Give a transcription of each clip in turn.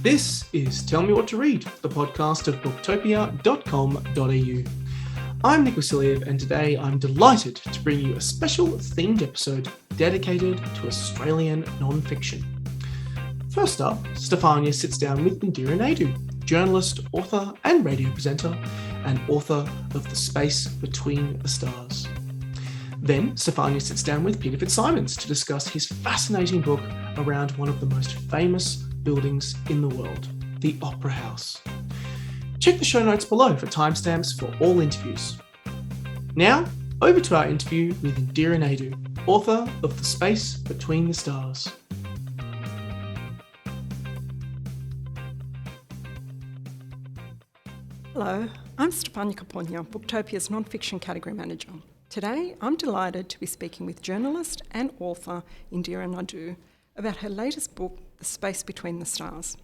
This is Tell Me What to Read, the podcast of booktopia.com.au. I'm Nick Wasiliev, and today I'm delighted to bring you a special themed episode dedicated to Australian non-fiction. First up, Stefania sits down with Indira Naidoo, journalist, author and radio presenter, and author of The Space Between the Stars. Then Stefania sits down with Peter FitzSimons to discuss his fascinating book around one of the most famous buildings in the world, the Opera House. Check the show notes below for timestamps for all interviews. Now, over to our interview with Indira Naidoo, author of The Space Between the Stars. Hello, I'm Stefania, Booktopia's non-fiction category manager. Today, I'm delighted to be speaking with journalist and author Indira Naidoo about her latest book, The Space Between the Stars.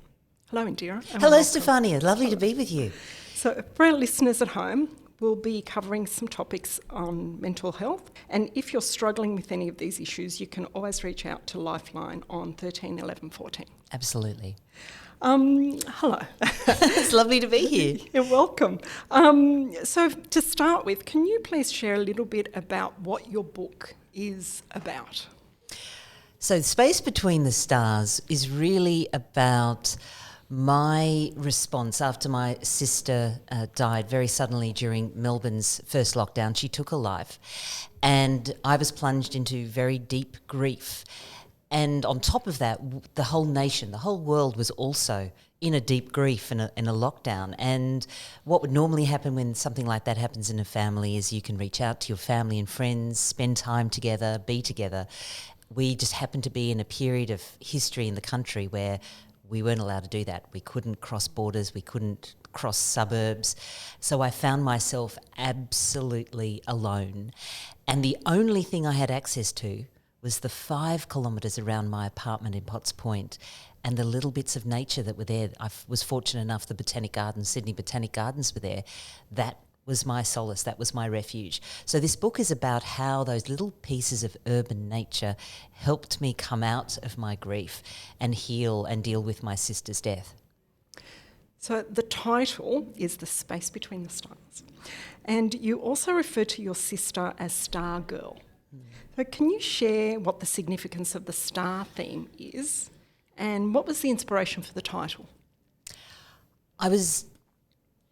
Hello, Indira. Hello, Stefania. Lovely to be with you. So, for our listeners at home, we'll be covering some topics on mental health. And if you're struggling with any of these issues, you can always reach out to Lifeline on 13 11 14. Absolutely. Hello. It's lovely to be here. You're welcome. So to start with, can you please share a little bit about what your book is about? So Space Between the Stars is really about my response after my sister died very suddenly during Melbourne's first lockdown. She took her life and I was plunged into very deep grief. And on top of that, the whole nation, the whole world was also in a deep grief and in a lockdown. And what would normally happen when something like that happens in a family is you can reach out to your family and friends, spend time together, be together. We just happened to be in a period of history in the country where we weren't allowed to do that. We couldn't cross borders, we couldn't cross suburbs. So I found myself absolutely alone. And the only thing I had access to was the 5 kilometres around my apartment in Potts Point and the little bits of nature that were there. I was fortunate enough the Botanic Gardens, Sydney Botanic Gardens were there. That was my solace, that was my refuge. So this book is about how those little pieces of urban nature helped me come out of my grief and heal and deal with my sister's death. So the title is The Space Between the Stars. And you also refer to your sister as Star Girl. So can you share what the significance of the star theme is and what was the inspiration for the title? I was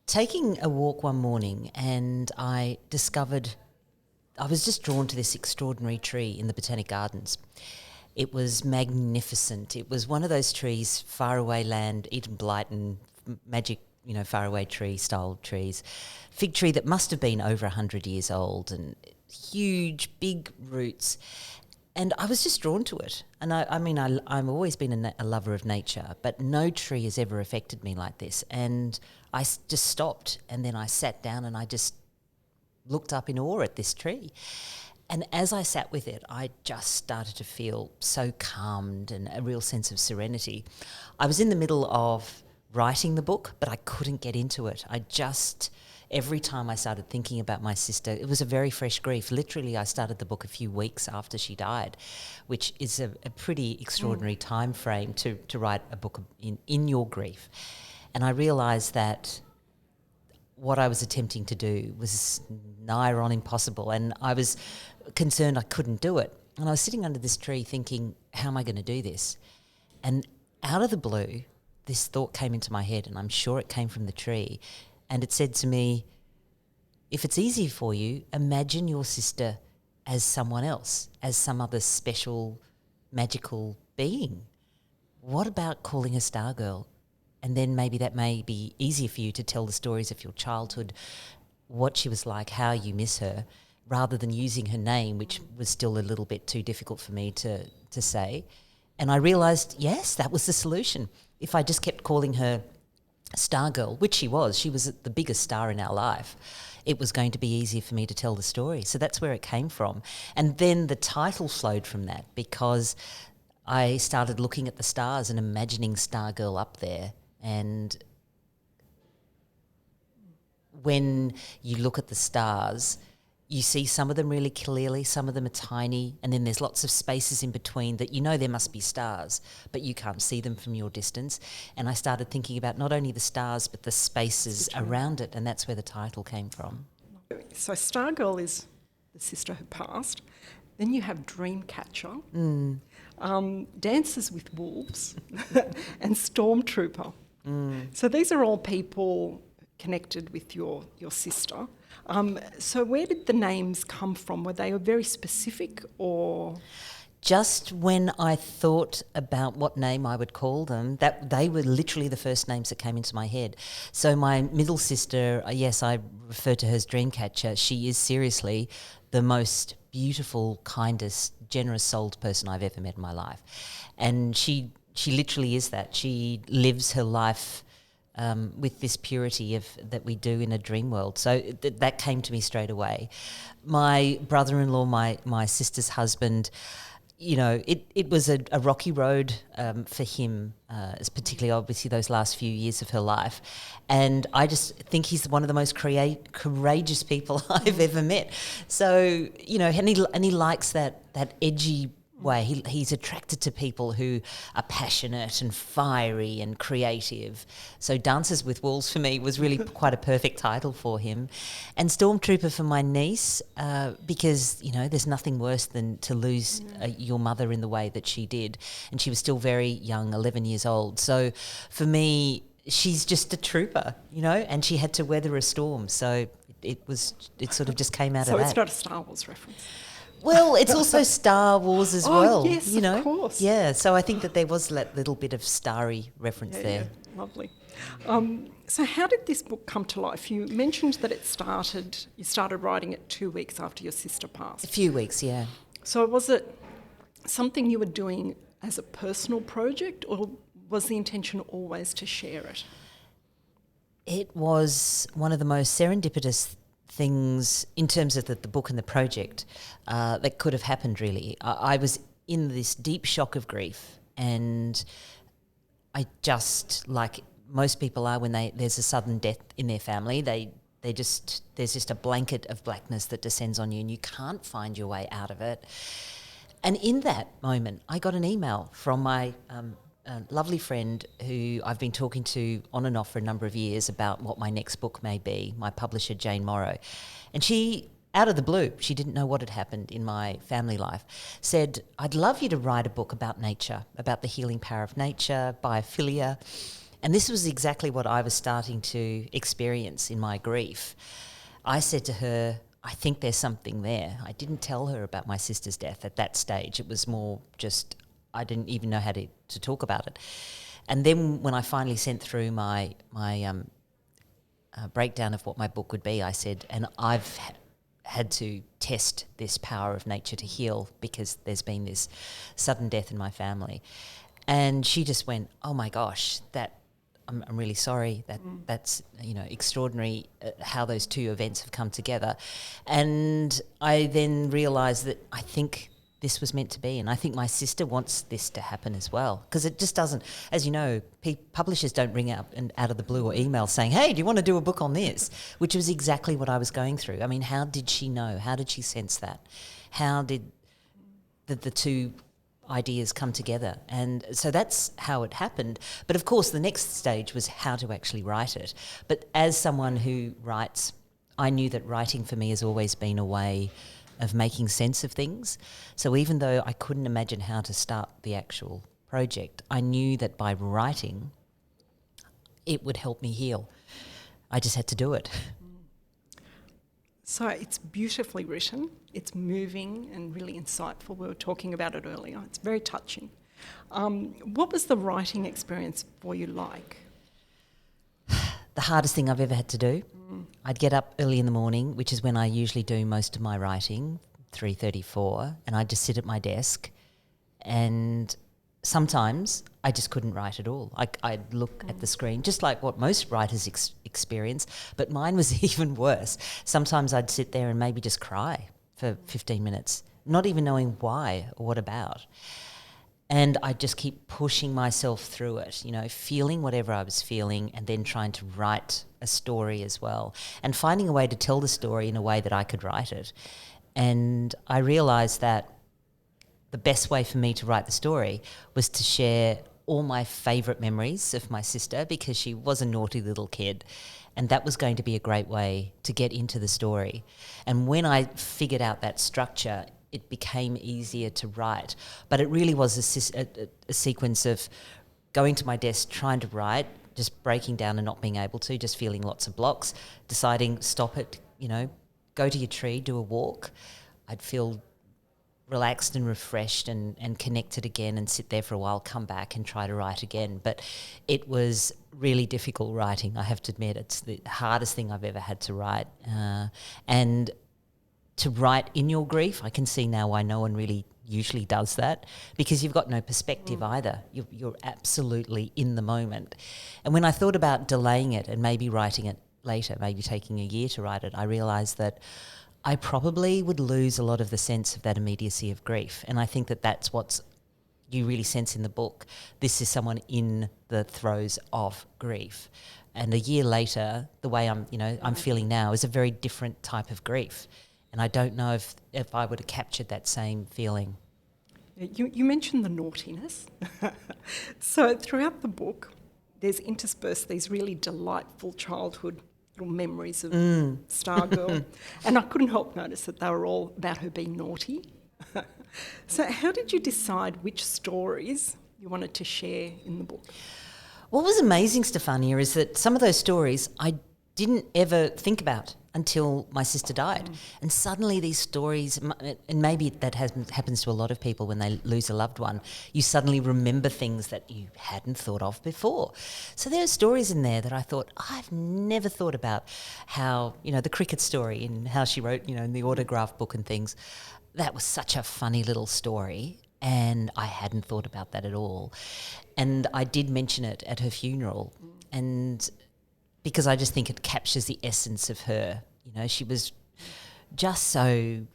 taking a walk one morning and I discovered I was just drawn to this extraordinary tree in the Botanic Gardens. It was magnificent. It was one of those trees, faraway land, Eden Blyton, magic, faraway tree style trees. Fig tree that must have been over 100 years old and huge, big roots. And I was just drawn to it. And I've always been a lover of nature, but no tree has ever affected me like this. And I just stopped and then I sat down and I just looked up in awe at this tree. And as I sat with it, I just started to feel so calmed and a real sense of serenity. I was in the middle of writing the book, but I couldn't get into it. Every time I started thinking about my sister, it was a very fresh grief. Literally, I started the book a few weeks after she died, which is a pretty extraordinary time frame to write a book in your grief. And I realised that what I was attempting to do was nigh on impossible, and I was concerned I couldn't do it. And I was sitting under this tree thinking, how am I going to do this? And out of the blue, this thought came into my head, and I'm sure it came from the tree. And it said to me, if it's easy for you, imagine your sister as someone else, as some other special, magical being. What about calling her Star Girl? And then maybe that may be easier for you to tell the stories of your childhood, what she was like, how you miss her, rather than using her name, which was still a little bit too difficult for me to say. And I realised, yes, that was the solution. If I just kept calling her Star Girl, which she was the biggest star in our life, it was going to be easier for me to tell the story. So that's where it came from. And then the title flowed from that because I started looking at the stars and imagining Star Girl up there. And when you look at the stars, you see some of them really clearly, some of them are tiny, and then there's lots of spaces in between that you know there must be stars, but you can't see them from your distance. And I started thinking about not only the stars but the spaces around it, and that's where the title came from. So Stargirl is the sister who passed. Then you have Dreamcatcher, Dances with Wolves, and Stormtrooper. So these are all people connected with your sister. So where did the names come from? Were they very specific or...? Just when I thought about what name I would call them, that they were literally the first names that came into my head. So my middle sister, yes, I refer to her as Dreamcatcher. She is seriously the most beautiful, kindest, generous-souled person I've ever met in my life. And she literally is that. She lives her life with this purity that we do in a dream world. So that came to me straight away. My brother-in-law, my sister's husband, you know, it was a rocky road for him, particularly obviously those last few years of her life. And I just think he's one of the most courageous people I've ever met. So, you know, and he likes that edgy way. He's attracted to people who are passionate and fiery and creative. So Dances with Wolves for me was really quite a perfect title for him. And Stormtrooper for my niece, because, you know, there's nothing worse than to lose your mother in the way that she did. And she was still very young, 11 years old. So for me, she's just a trooper, you know, and she had to weather a storm. So it sort of just came out of that. So it's not a Star Wars reference? Well, it's also Star Wars as well. Yes, you know? of course. Yeah, so I think that there was that little bit of starry reference there. Yeah, lovely. So how did this book come to life? You mentioned that you started writing it 2 weeks after your sister passed. A few weeks, yeah. So was it something you were doing as a personal project, or was the intention always to share it? It was one of the most serendipitous things in terms of the book and the project that could have happened, really. I was in this deep shock of grief, and I just, like most people are when there's a sudden death in their family, there's just a blanket of blackness that descends on you and you can't find your way out of it. And in that moment, I got an email from my lovely friend who I've been talking to on and off for a number of years about what my next book may be, my publisher, Jane Morrow. And she, out of the blue, she didn't know what had happened in my family life, said, I'd love you to write a book about nature, about the healing power of nature, biophilia. And this was exactly what I was starting to experience in my grief. I said to her, I think there's something there. I didn't tell her about my sister's death at that stage. It was more just, I didn't even know how to talk about it. And then when I finally sent through my breakdown of what my book would be, I said, and I've had to test this power of nature to heal because there's been this sudden death in my family. And she just went, oh my gosh, I'm really sorry, that's, you know, extraordinary how those two events have come together. And I then realised that I think this was meant to be, and I think my sister wants this to happen as well, because it just doesn't, as you know, publishers don't ring up and out of the blue or email saying, hey, do you want to do a book on this? Which was exactly what I was going through. I mean, how did she know? How did she sense that? How did the two ideas come together? And so that's how it happened. But of course, the next stage was how to actually write it. But as someone who writes, I knew that writing for me has always been a way of making sense of things. So even though I couldn't imagine how to start the actual project, I knew that by writing, it would help me heal. I just had to do it. So it's beautifully written, it's moving and really insightful. We were talking about it earlier. It's very touching. What was the writing experience for you like? The hardest thing I've ever had to do. I'd get up early in the morning, which is when I usually do most of my writing, 3:34, and I'd just sit at my desk, and sometimes I just couldn't write at all. I'd look at the screen, just like what most writers experience, but mine was even worse. Sometimes I'd sit there and maybe just cry for 15 minutes, not even knowing why or what about. And I just keep pushing myself through it, feeling whatever I was feeling and then trying to write a story as well and finding a way to tell the story in a way that I could write it. And I realised that the best way for me to write the story was to share all my favourite memories of my sister, because she was a naughty little kid, and that was going to be a great way to get into the story. And when I figured out that structure, it became easier to write. But it really was a sequence of going to my desk, trying to write, just breaking down and not being able to, just feeling lots of blocks, deciding, stop it, go to your tree, do a walk. I'd feel relaxed and refreshed and connected again and sit there for a while, come back and try to write again. But it was really difficult writing, I have to admit. It's the hardest thing I've ever had to write. And to write in your grief, I can see now why no one really usually does that, because you've got no perspective either. You're absolutely in the moment. And when I thought about delaying it and maybe writing it later, maybe taking a year to write it, I realised that I probably would lose a lot of the sense of that immediacy of grief. And I think that that's what you really sense in the book. This is someone in the throes of grief. And a year later, the way I'm feeling now is a very different type of grief. And I don't know if I would have captured that same feeling. You mentioned the naughtiness. So throughout the book, there's interspersed these really delightful childhood little memories of Stargirl. And I couldn't help notice that they were all about her being naughty. So how did you decide which stories you wanted to share in the book? What was amazing, Stefania, is that some of those stories I didn't ever think about until my sister died. And suddenly these stories, and maybe that happens to a lot of people when they lose a loved one, you suddenly remember things that you hadn't thought of before. So there are stories in there that I thought, I've never thought about how, the cricket story and how she wrote, in the autograph book and things. That was such a funny little story, and I hadn't thought about that at all. And I did mention it at her funeral, and because I just think it captures the essence of her. She was just so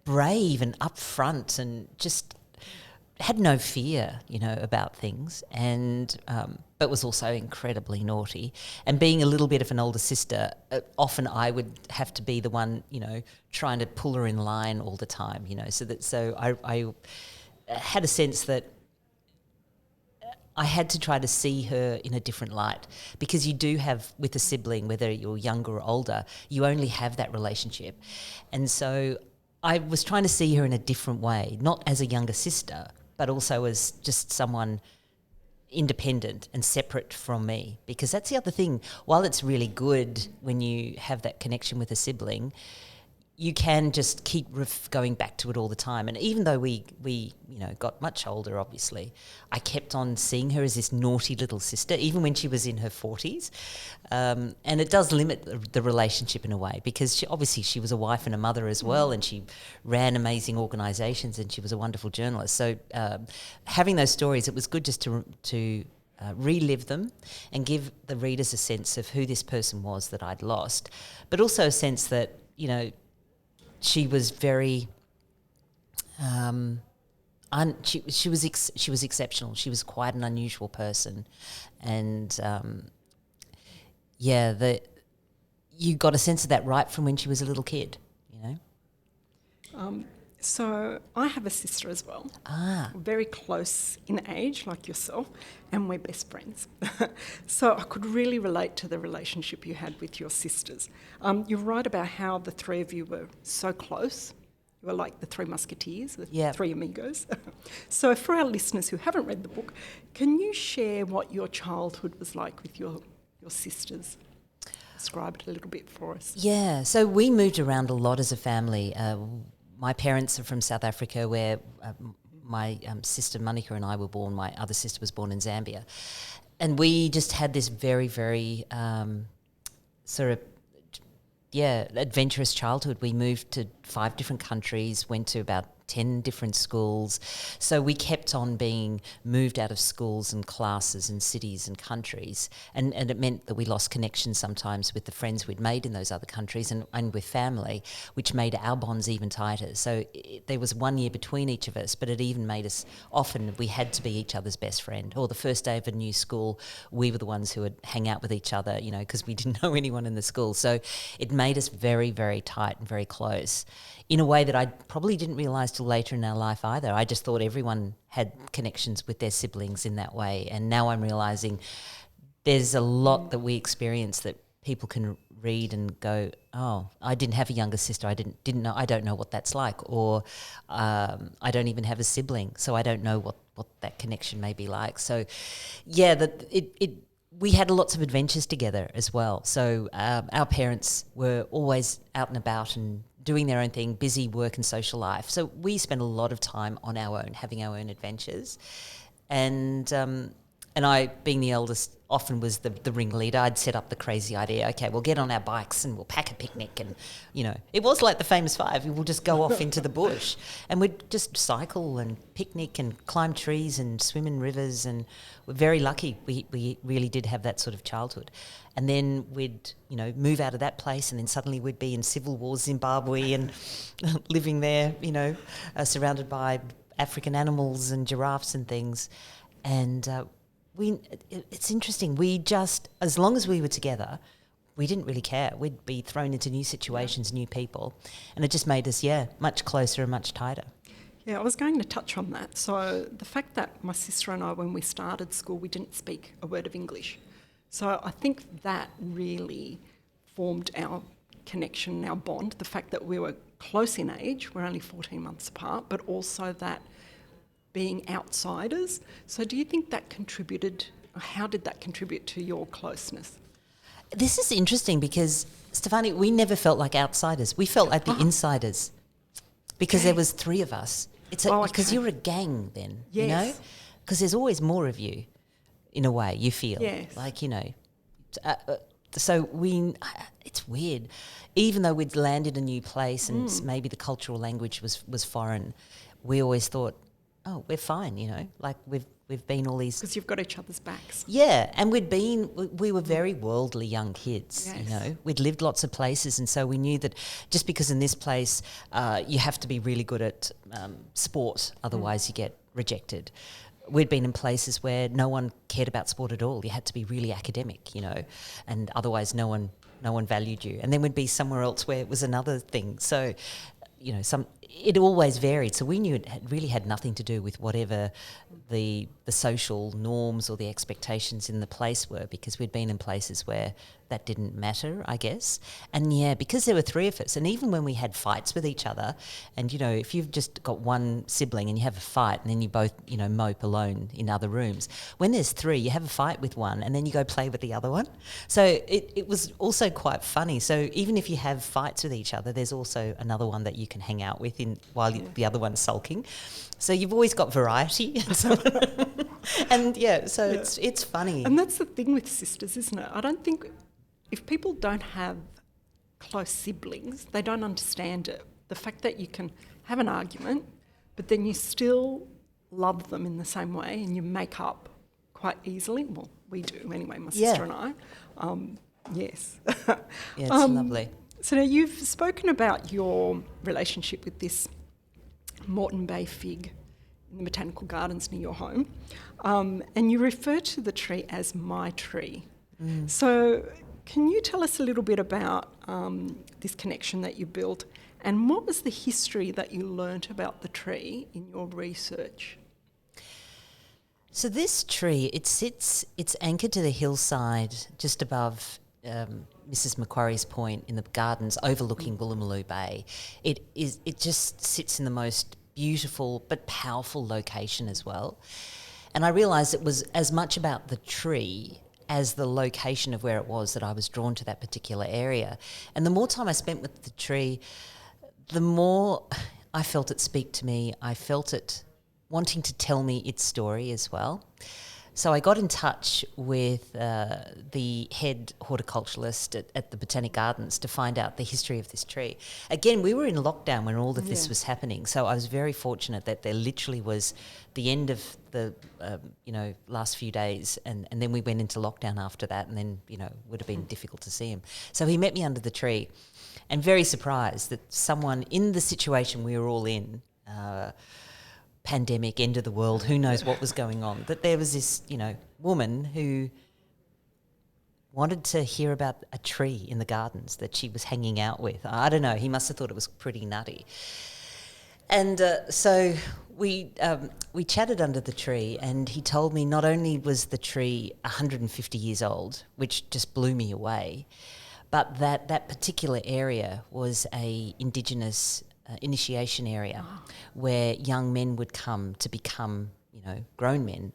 brave and upfront and just had no fear, about things, and but was also incredibly naughty. And being a little bit of an older sister, often I would have to be the one, trying to pull her in line all the time, So I had a sense that I had to try to see her in a different light, because you do have, with a sibling, whether you're younger or older, you only have that relationship. And so I was trying to see her in a different way, not as a younger sister, but also as just someone independent and separate from me. Because that's the other thing, while it's really good when you have that connection with a sibling, you can just keep going back to it all the time. And even though we got much older, obviously, I kept on seeing her as this naughty little sister, even when she was in her 40s. And it does limit the relationship in a way, because she was a wife and a mother as well, and she ran amazing organisations, and she was a wonderful journalist. So having those stories, it was good just to relive them and give the readers a sense of who this person was that I'd lost, but also a sense that, she was very, she was exceptional. She was quite an unusual person, and you got a sense of that right from when she was a little kid, So I have a sister as well. We're very close in age, like yourself, and we're best friends. So I could really relate to the relationship you had with your sisters. You write about how the three of you were so close. You were like the three musketeers, the three amigos. So for our listeners who haven't read the book, can you share what your childhood was like with your sisters? Describe it a little bit for us. Yeah, so we moved around a lot as a family. My parents are from South Africa, where my sister Monica and I were born. My other sister was born in Zambia. And we just had this very, very adventurous childhood. We moved to 5 different countries, went to about 10 different schools. So we kept on being moved out of schools and classes and cities and countries. And it meant that we lost connection sometimes with the friends we'd made in those other countries and with family, which made our bonds even tighter. So there was 1 year between each of us, but it even made us, often we had to be each other's best friend. Or the first day of a new school, we were the ones who would hang out with each other, you know, because we didn't know anyone in the school. So it made us very, very tight and very close in a way that I probably didn't realise till later in our life either. I just thought everyone had connections with their siblings in that way. And now I'm realising there's a lot that we experience that people can read and go, oh, I didn't have a younger sister. I didn't know. I don't know what that's like. Or I don't even have a sibling, so I don't know what that connection may be like. So, yeah, we had lots of adventures together as well. So our parents were always out and about and doing their own thing, busy work and social life. So we spent a lot of time on our own, having our own adventures. And I, being the eldest, often was the ringleader. I'd set up the crazy idea, okay, we'll get on our bikes and we'll pack a picnic. And, you know, it was like the famous five. We'll just go off into the bush and we'd just cycle and picnic and climb trees and swim in rivers. And we're very lucky we really did have that sort of childhood. And then we'd, you know, move out of that place and then suddenly we'd be in civil war Zimbabwe and living there, you know, surrounded by African animals and giraffes and things. And it's interesting. We just, as long as we were together, we didn't really care. We'd be thrown into new situations, new people. And it just made us, much closer and much tighter. Yeah, I was going to touch on that. So the fact that my sister and I, when we started school, we didn't speak a word of English. So I think that really formed our connection, our bond, the fact that we were close in age, we're only 14 months apart, but also that being outsiders. So do you think that contributed, or how did that contribute to your closeness? This is interesting because, Stefania, we never felt like outsiders. We felt like the insiders because there was three of us. Because you're a gang then, you know? Because there's always more of you, in a way, you feel. Yes. Like, you know. So it's weird. Even though we'd landed a new place and maybe the cultural language was foreign, we always thought, oh, we're fine, you know, like we've been all these... Because you've got each other's backs. Yeah, and we were very worldly young kids, Yes. you know. We'd lived lots of places and so we knew that just because in this place you have to be really good at sport, otherwise you get rejected. We'd been in places where no one cared about sport at all. You had to be really academic, you know, and otherwise no one valued you. And then we'd be somewhere else where it was another thing. So, you know, it always varied. So we knew it really had nothing to do with whatever the social norms or the expectations in the place were, because we'd been in places where that didn't matter, I guess. And because there were three of us, and even when we had fights with each other, and, you know, if you've just got one sibling and you have a fight and then you both, you know, mope alone in other rooms, when there's three, you have a fight with one and then you go play with the other one. So it was also quite funny. So even if you have fights with each other, there's also another one that you can hang out with while the other one's sulking. So you've always got variety. And it's funny. And that's the thing with sisters, isn't it? I don't think if people don't have close siblings, they don't understand it. The fact that you can have an argument, but then you still love them in the same way and you make up quite easily. Well, we do anyway, my sister and I. Yes. Yeah, it's lovely. So now you've spoken about your relationship with this Moreton Bay fig in the botanical gardens near your home, and you refer to the tree as my tree. So can you tell us a little bit about this connection that you built, and what was the history that you learnt about the tree in your research? So this tree, it's anchored to the hillside just above Mrs. Macquarie's Point in the gardens overlooking Woolloomooloo Bay. It just sits in the most beautiful but powerful location as well. And I realised it was as much about the tree as the location of where it was that I was drawn to that particular area. And the more time I spent with the tree, the more I felt it speak to me. I felt it wanting to tell me its story as well. So I got in touch with the head horticulturalist at the Botanic Gardens to find out the history of this tree. Again, we were in lockdown when all of this was happening, so I was very fortunate that there literally was the end of the last few days, and then we went into lockdown after that, and then it would have been difficult to see him. So he met me under the tree, and very surprised that someone in the situation we were all in, pandemic, end of the world, who knows what was going on, that there was this, woman who wanted to hear about a tree in the gardens that she was hanging out with. I don't know, he must have thought it was pretty nutty. And so we chatted under the tree, and he told me not only was the tree 150 years old, which just blew me away, but that particular area was a Indigenous initiation area where young men would come to become, grown men.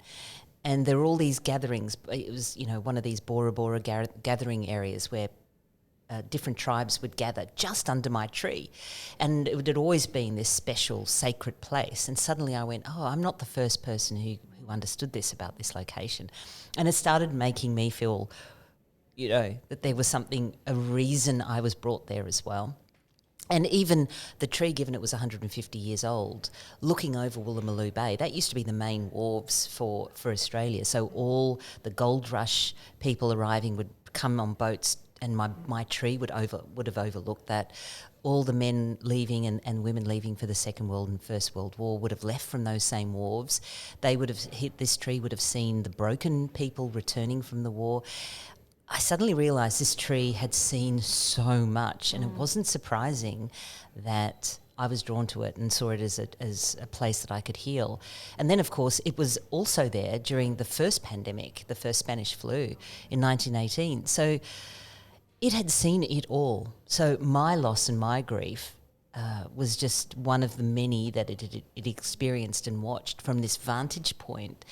And there were all these gatherings. It was, one of these Bora Bora gathering areas where different tribes would gather just under my tree. And it had always been this special sacred place. And suddenly I went, I'm not the first person who understood this about this location. And it started making me feel, that there was something, a reason I was brought there as well. And even the tree, given it was 150 years old, looking over Woolloomooloo Bay, that used to be the main wharves for Australia. So all the gold rush people arriving would come on boats, and my tree would have overlooked that. All the men leaving and women leaving for the Second World and First World War would have left from those same wharves. They would have hit this tree, would have seen the broken people returning from the war. I suddenly realised this tree had seen so much, and it wasn't surprising that I was drawn to it and saw it as a place that I could heal. And then, of course, it was also there during the first pandemic, the first Spanish flu in 1918. So it had seen it all. So my loss and my grief was just one of the many that it experienced and watched from this vantage point.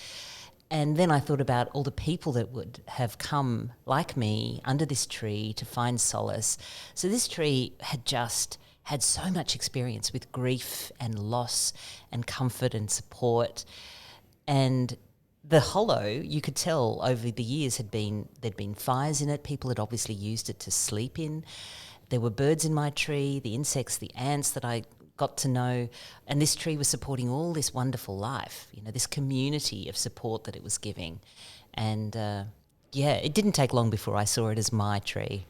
And then I thought about all the people that would have come, like me, under this tree to find solace. So this tree had just had so much experience with grief and loss and comfort and support. And the hollow, you could tell over the years there'd been fires in it. People had obviously used it to sleep in. There were birds in my tree, the insects, the ants that I got to know, and this tree was supporting all this wonderful life, this community of support that it was giving. And it didn't take long before I saw it as my tree.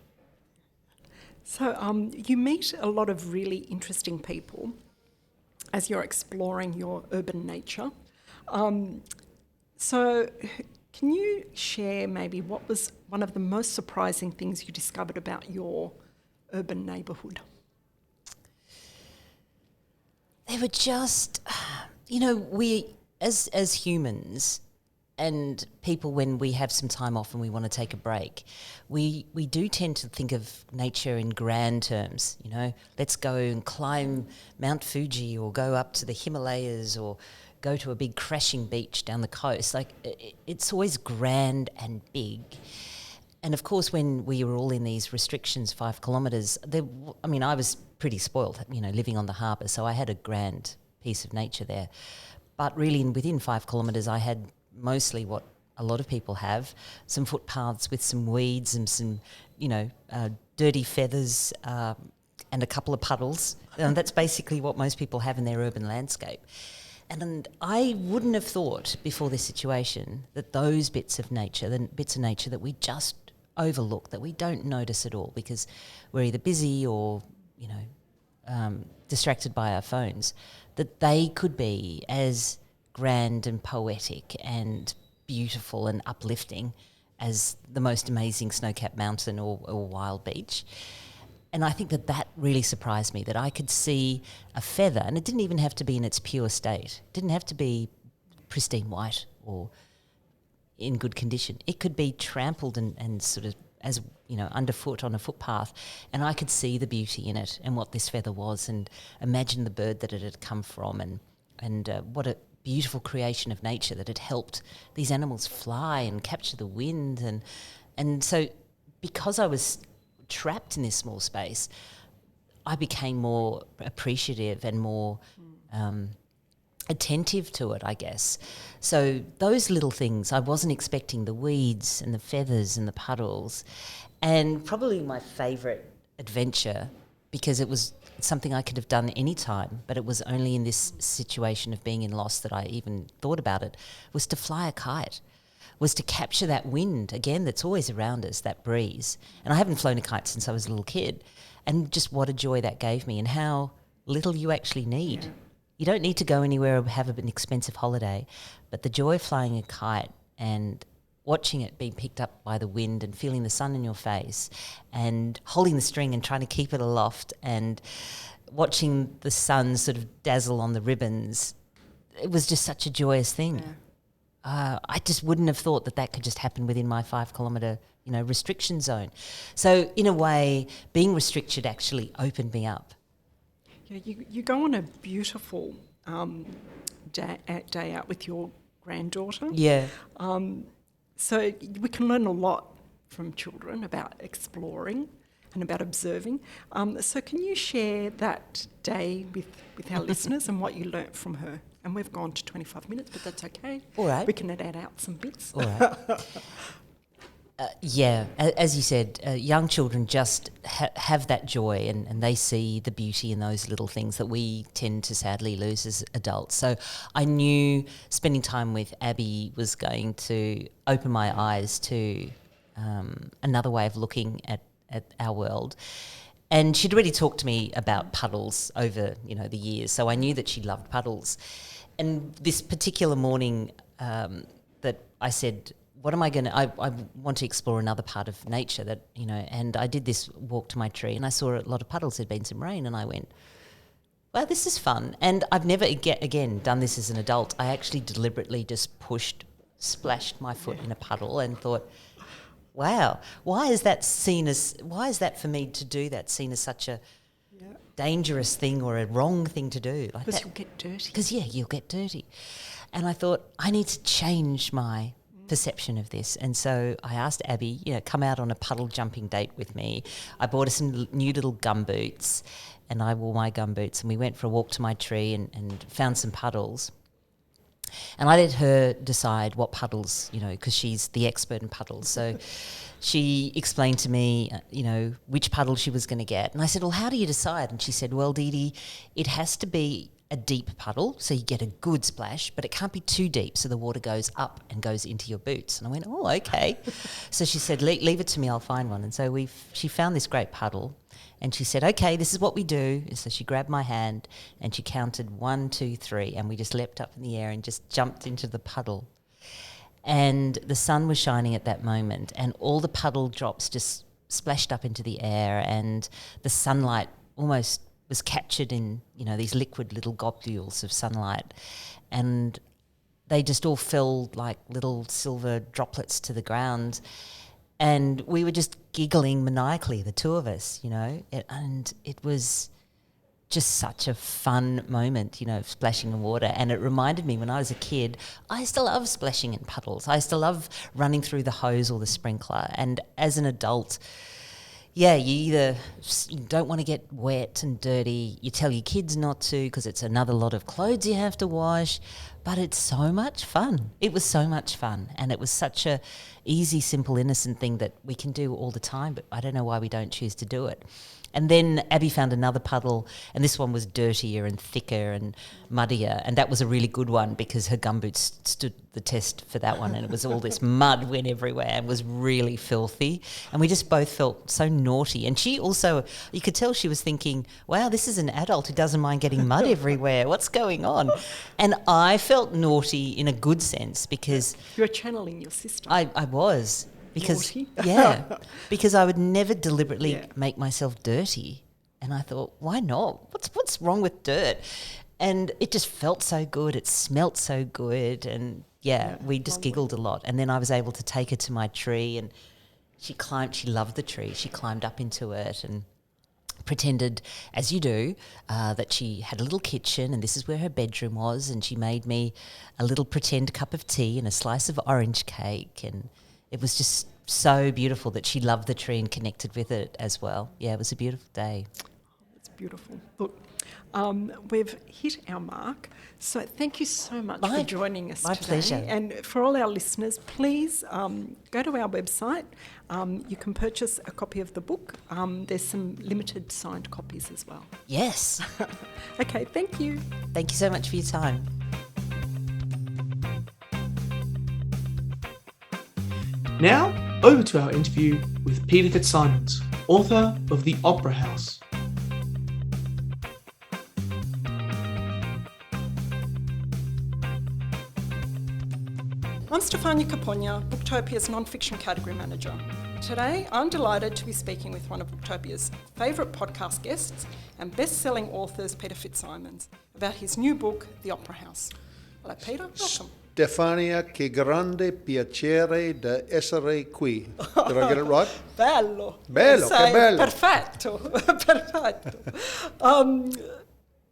So you meet a lot of really interesting people as you're exploring your urban nature. So can you share maybe what was one of the most surprising things you discovered about your urban neighbourhood? They were just, we as humans and people, when we have some time off and we want to take a break, we do tend to think of nature in grand terms. Let's go and climb Mount Fuji, or go up to the Himalayas, or go to a big crashing beach down the coast. Like, it's always grand and big. And of course, when we were all in these restrictions, 5 kilometres, I was pretty spoiled, living on the harbour, so I had a grand piece of nature there. But really, within 5 kilometres, I had mostly what a lot of people have, some footpaths with some weeds and some, dirty feathers and a couple of puddles. And that's basically what most people have in their urban landscape. And I wouldn't have thought before this situation that those bits of nature, the bits of nature that we just overlook, that we don't notice at all because we're either busy or, distracted by our phones, that they could be as grand and poetic and beautiful and uplifting as the most amazing snow-capped mountain or wild beach. And I think that really surprised me, that I could see a feather, and it didn't even have to be in its pure state. It didn't have to be pristine white or in good condition. It could be trampled and sort of, as underfoot on a footpath, and I could see the beauty in it and what this feather was, and imagine the bird that it had come from, and what a beautiful creation of nature that had helped these animals fly and capture the wind. And so because I was trapped in this small space, I became more appreciative and more attentive to it, I guess. So those little things, I wasn't expecting the weeds and the feathers and the puddles. And probably my favourite adventure, because it was something I could have done any time, but it was only in this situation of being in loss that I even thought about it, was to fly a kite, was to capture that wind, again, that's always around us, that breeze. And I haven't flown a kite since I was a little kid. And just what a joy that gave me, and how little you actually need. Yeah. You don't need to go anywhere or have an expensive holiday, but the joy of flying a kite and watching it being picked up by the wind and feeling the sun in your face and holding the string and trying to keep it aloft and watching the sun sort of dazzle on the ribbons, it was just such a joyous thing. Yeah. I just wouldn't have thought that could just happen within my 5 kilometre, restriction zone. So in a way, being restricted actually opened me up. Yeah, you go on a beautiful day out with your granddaughter. Yeah. So we can learn a lot from children about exploring and about observing. So can you share that day with our listeners and what you learnt from her? And we've gone to 25 minutes, but that's okay. All right. We can add out some bits. All right. Yeah, as you said, young children just have that joy and they see the beauty in those little things that we tend to sadly lose as adults. So I knew spending time with Abby was going to open my eyes to another way of looking at our world. And she'd already talked to me about puddles over, the years, so I knew that she loved puddles. And this particular morning that I said, what am I going to... I want to explore another part of nature that, and I did this walk to my tree and I saw a lot of puddles. There'd been some rain and I went, well, this is fun. And I've never, again, done this as an adult. I actually deliberately just splashed my foot in a puddle and thought, wow, why is that for me to do that seen as such a dangerous thing or a wrong thing to do? Because you'll get dirty. Because, you'll get dirty. And I thought, I need to change my perception of this. And so I asked Abby, come out on a puddle jumping date with me. I bought her some new little gumboots and I wore my gumboots and we went for a walk to my tree and found some puddles. And I let her decide what puddles, because she's the expert in puddles. So she explained to me, which puddle she was going to get. And I said, well, how do you decide? And she said, well, Dee Dee, it has to be a deep puddle, so you get a good splash, but it can't be too deep, so the water goes up and goes into your boots. And I went, oh, okay. So she said, leave it to me, I'll find one. And so she found this great puddle, and she said, okay, this is what we do. So she grabbed my hand, and she counted 1, 2, 3, and we just leapt up in the air and just jumped into the puddle. And the sun was shining at that moment, and all the puddle drops just splashed up into the air, and the sunlight almost was captured in, these liquid little globules of sunlight, and they just all fell like little silver droplets to the ground. And we were just giggling maniacally, the two of us, and it was just such a fun moment, splashing in water. And it reminded me when I was a kid, I used to love splashing in puddles. I used to love running through the hose or the sprinkler. And as an adult, you either don't want to get wet and dirty, you tell your kids not to because it's another lot of clothes you have to wash, but it's so much fun. It was so much fun, and it was such a easy, simple, innocent thing that we can do all the time, but I don't know why we don't choose to do it. And then Abby found another puddle, and this one was dirtier and thicker and muddier, and that was a really good one because her gumboots stood the test for that one, and it was all this mud went everywhere and was really filthy, and we just both felt so naughty. And she also, you could tell she was thinking, wow, this is an adult who doesn't mind getting mud everywhere. What's going on? And I felt naughty in a good sense because... You were channeling your sister. I was. Because naughty. Because I would never deliberately make myself dirty, and I thought, why not? What's wrong with dirt? And it just felt so good. It smelt so good, and we just giggled a lot. And then I was able to take her to my tree, and she climbed. She loved the tree. She climbed up into it and pretended, as you do, that she had a little kitchen and this is where her bedroom was. And she made me a little pretend cup of tea and a slice of orange cake, and it was just so beautiful that she loved the tree and connected with it as well. Yeah, it was a beautiful day. It's beautiful. Look, We've hit our mark. So thank you so much for joining us my today. pleasure. And for all our listeners, please go to our website. You can purchase a copy of the book. There's some limited signed copies as well. Yes. Okay, thank you. Thank you so much for your time. Now, over to our interview with Peter FitzSimons, author of The Opera House. I'm Stefania Capogna, Booktopia's non-fiction category manager. Today, I'm delighted to be speaking with one of Booktopia's favourite podcast guests and best-selling authors, Peter FitzSimons, about his new book, The Opera House. Hello, Peter. Welcome. Stefania, che grande piacere di essere qui. Did I get it right? Bello. Bello, che bello. Perfetto. Perfetto.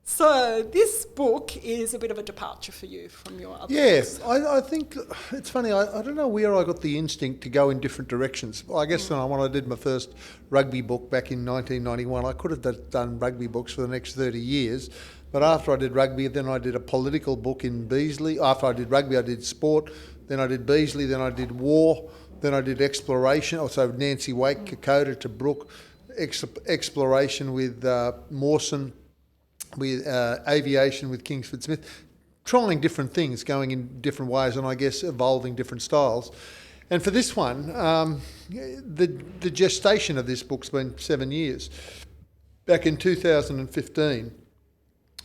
So this book is a bit of a departure for you from your other books. I think it's funny. I don't know where I got the instinct to go in different directions. Well, I guess when I did my first rugby book back in 1991, I could have done rugby books for the next 30 years. But after I did rugby, then I did a political book in Beasley. After I did rugby, I did sport. Then I did Beasley. Then I did war. Then I did exploration. Also Nancy Wake, Kokoda to Brook. Exploration with Mawson. With aviation with Kingsford Smith, trying different things, going in different ways, and I guess evolving different styles. And for this one, the gestation of this book's been 7 years. Back in 2015,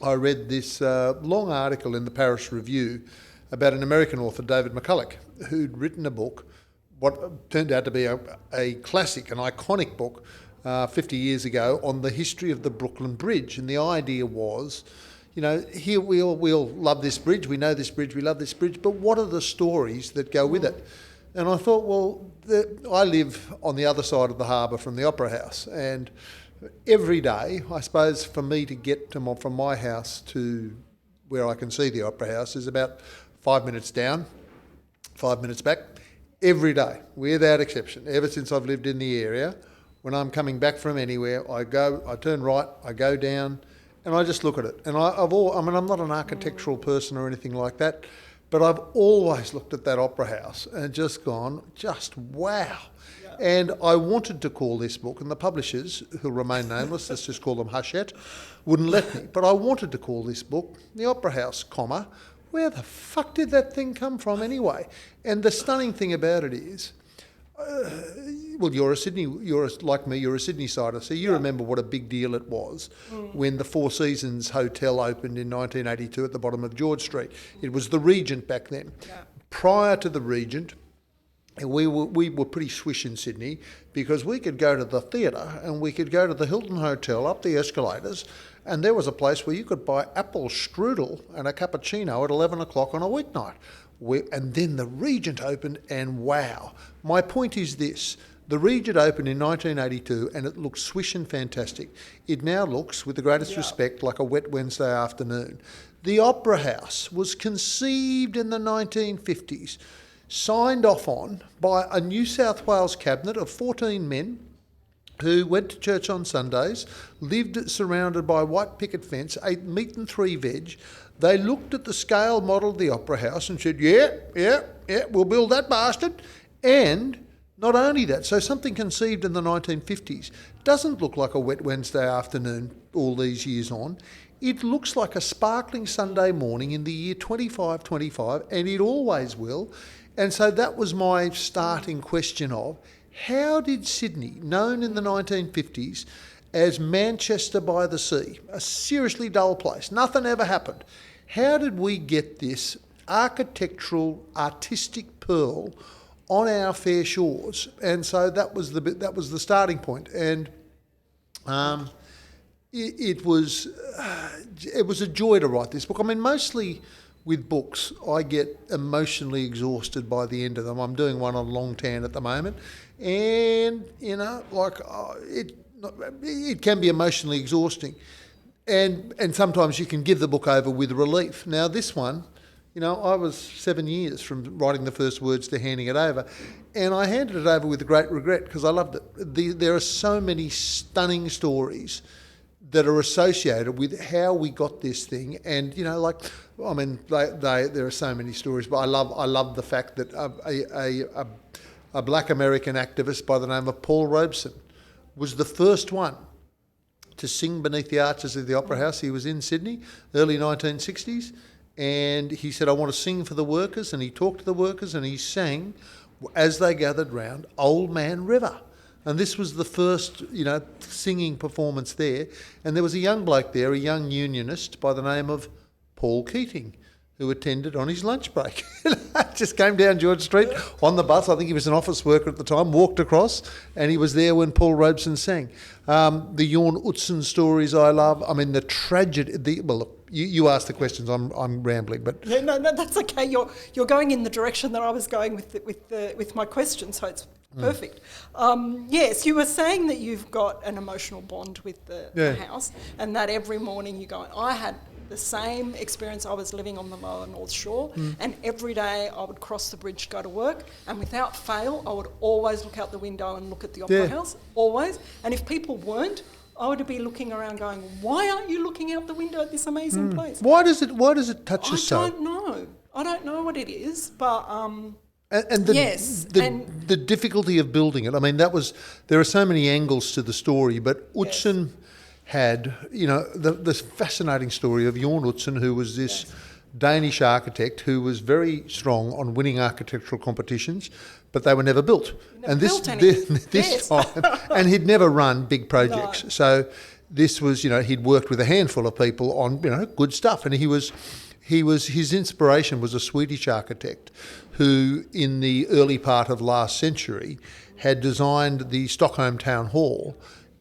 I read this long article in the Paris Review about an American author, David McCulloch, who'd written a book, what turned out to be a classic, an iconic book, 50 years ago, on the history of the Brooklyn Bridge. And the idea was, here we all love this bridge, we know this bridge, we love this bridge, but what are the stories that go with it? And I thought, well, I live on the other side of the harbour from the Opera House, and every day, I suppose, for me to get from my house to where I can see the Opera House is about 5 minutes down, 5 minutes back, every day, without exception, ever since I've lived in the area. When I'm coming back from anywhere, I turn right, I go down, and I just look at it. And I'm not an architectural person or anything like that, but I've always looked at that Opera House and just gone, wow. Yeah. And I wanted to call this book, and the publishers, who'll remain nameless, let's just call them Hachette, wouldn't let me. But I wanted to call this book The Opera House, where the fuck did that thing come from anyway? And the stunning thing about it is, well, like me, you're a Sydney-sider, so you remember what a big deal it was when the Four Seasons Hotel opened in 1982 at the bottom of George Street. It was the Regent back then. Yeah. Prior to the Regent, we were pretty swish in Sydney because we could go to the theatre and we could go to the Hilton Hotel up the escalators, and there was a place where you could buy apple strudel and a cappuccino at 11 o'clock on a weeknight. And then the Regent opened, and wow. My point is this. The Regent opened in 1982 and it looked swish and fantastic. It now looks, with the greatest respect, like a wet Wednesday afternoon. The Opera House was conceived in the 1950s, signed off on by a New South Wales cabinet of 14 men who went to church on Sundays, lived surrounded by white picket fence, ate meat and 3 veg. They looked at the scale model of the Opera House and said, yeah, we'll build that bastard. And not only that, so something conceived in the 1950s doesn't look like a wet Wednesday afternoon all these years on. It looks like a sparkling Sunday morning in the year 2525, and it always will. And so that was my starting question of, how did Sydney, known in the 1950s as Manchester by the Sea, a seriously dull place, nothing ever happened, how did we get this architectural, artistic pearl on our fair shores? And so that was the starting point. And it was a joy to write this book. I mean, mostly with books, I get emotionally exhausted by the end of them. I'm doing one on Long Tan at the moment, and it can be emotionally exhausting, and sometimes you can give the book over with relief. Now this one, I was 7 years from writing the first words to handing it over, and I handed it over with great regret because I loved it. There are so many stunning stories that are associated with how we got this thing. And, you know, like, I mean, there are so many stories, but I love the fact that a black American activist by the name of Paul Robeson was the first one to sing beneath the arches of the Opera House. He was in Sydney, early 1960s, and he said, I want to sing for the workers, and he talked to the workers, and he sang, as they gathered round, Old Man River. And this was the first, you know, singing performance there. And there was a young bloke there, a young unionist by the name of Paul Keating, who attended on his lunch break. Just came down George Street on the bus. I think he was an office worker at the time, walked across, and he was there when Paul Robeson sang. The Jorn Utzon stories I love. I mean, the tragedy... well, look, you asked the questions. I'm rambling, but... Yeah, no, that's okay. You're going in the direction that I was going with my question, so it's perfect. Yes, you were saying that you've got an emotional bond with the house, and that every morning you go... I had the same experience. I was living on the lower North Shore, and every day I would cross the bridge to go to work, and without fail I would always look out the window and look at the Opera House, always. And if people weren't, I would be looking around going, why aren't you looking out the window at this amazing place? Why does it touch you so? I don't know. I don't know what it is, but... And the difficulty of building it. I mean, there are so many angles to the story, but Utzon had, you know, this fascinating story of Jorn Utzon, who was this Danish architect who was very strong on winning architectural competitions, but they were never built. This time, and he'd never run big projects. No. So this was, you know, he'd worked with a handful of people on, you know, good stuff, and his inspiration was a Swedish architect who, in the early part of last century, had designed the Stockholm Town Hall,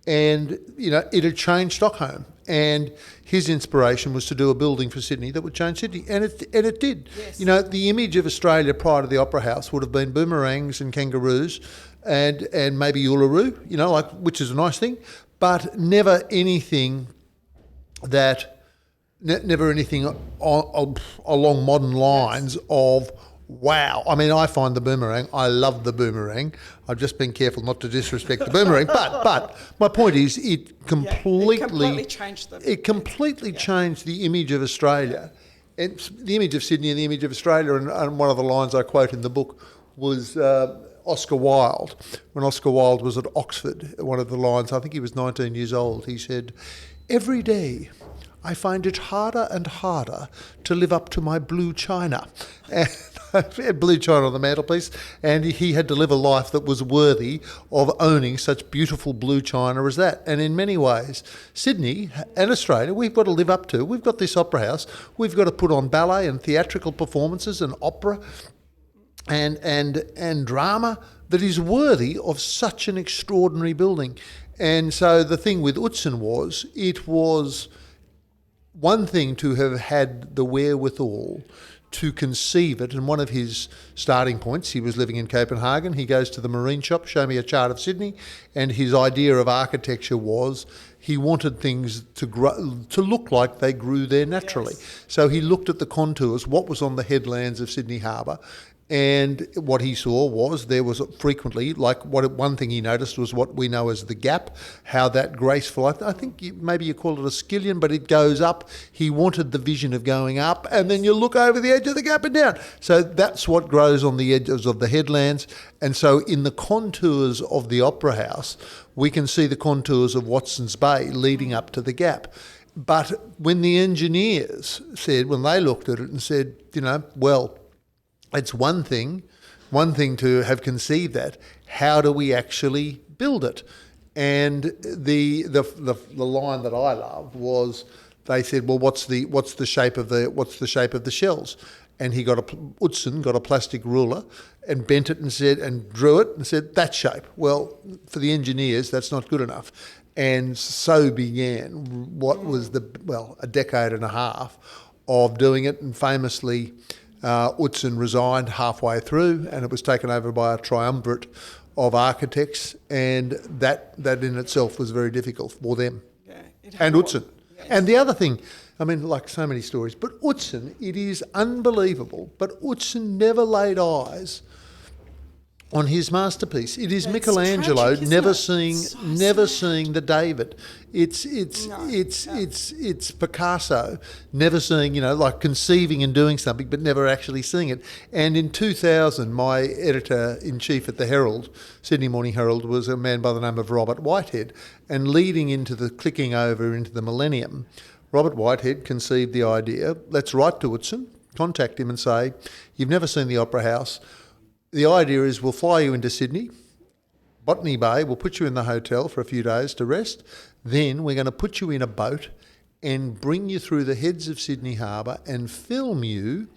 and, you know, it had changed Stockholm. And his inspiration was to do a building for Sydney that would change Sydney, and it did. Yes. You know, the image of Australia prior to the Opera House would have been boomerangs and kangaroos, and maybe Uluru, you know, like, which is a nice thing, but never anything along modern lines of wow. I mean, I find the boomerang, I love the boomerang. I've just been careful not to disrespect the boomerang, but my point is it completely changed them. It completely changed the image of Australia. And the image of Sydney and the image of Australia, and one of the lines I quote in the book was Oscar Wilde. When Oscar Wilde was at Oxford, one of the lines, I think he was 19 years old, he said, "Every day I find it harder and harder to live up to my blue china." And blue china on the mantelpiece, and he had to live a life that was worthy of owning such beautiful blue china as that. And in many ways, Sydney and Australia, we've got to live up to. We've got this Opera House. We've got to put on ballet and theatrical performances and opera and drama that is worthy of such an extraordinary building. And so the thing with Utzon was, it was one thing to have had the wherewithal to conceive it, and one of his starting points, he was living in Copenhagen, he goes to the marine shop, show me a chart of Sydney, and his idea of architecture was he wanted things to grow, to look like they grew there naturally. Yes. So he looked at the contours, what was on the headlands of Sydney Harbour, and what he saw was there was frequently, like one thing he noticed was what we know as the gap, how that graceful, I think maybe you call it a skillion, but it goes up. He wanted the vision of going up, and then you look over the edge of the gap and down. So that's what grows on the edges of the headlands. And so in the contours of the Opera House, we can see the contours of Watson's Bay leading up to the gap. But when the engineers said, when they looked at it and said, you know, well, it's one thing to have conceived that. How do we actually build it? And the line that I love was, they said, well, what's the shape of the shells? And Utzon got a plastic ruler and bent it and drew it and said, that shape. Well, for the engineers, that's not good enough. And so began what was a decade and a half of doing it, and famously, Utzon resigned halfway through, and it was taken over by a triumvirate of architects, and that in itself was very difficult for them. Yeah, and Utzon. Yes. And the other thing, I mean, like so many stories, but Utzon, it is unbelievable, but Utzon never laid eyes on his masterpiece. It is It's Michelangelo tragic, isn't never it? seeing So never sad. seeing the David. It's Picasso never seeing, like conceiving and doing something but never actually seeing it. And in 2000, my editor-in-chief at the Herald, Sydney Morning Herald, was a man by the name of Robert Whitehead. And leading into the clicking over into the millennium, Robert Whitehead conceived the idea, let's write to Utzon, contact him and say, you've never seen the Opera House. The idea is we'll fly you into Sydney, Botany Bay, we'll put you in the hotel for a few days to rest. Then we're going to put you in a boat and bring you through the heads of Sydney Harbour and film you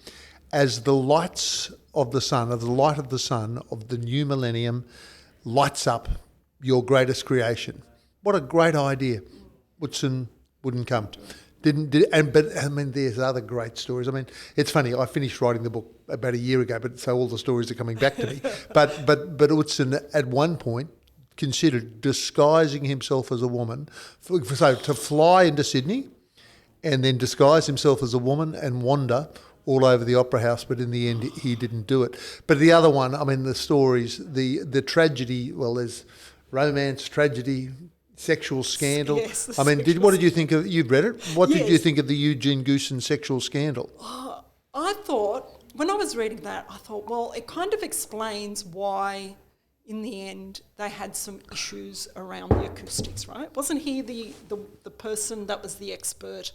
as the lights of the sun, of the light of the sun of the new millennium lights up your greatest creation. What a great idea. Woodson wouldn't come. There's other great stories. I mean, it's funny. I finished writing the book about a year ago, so all the stories are coming back to me. But Utzon at one point considered disguising himself as a woman, so to fly into Sydney, and then disguise himself as a woman and wander all over the Opera House. But in the end, he didn't do it. But the other one, I mean, the stories, the tragedy. Well, there's romance, tragedy, sexual scandal. Yes, I mean, what did you think of? You've read it. What did you think of the Eugene Goosen sexual scandal? I thought, when I was reading that, I thought, well, it kind of explains why, in the end, they had some issues around the acoustics, right? Wasn't he the person that was the expert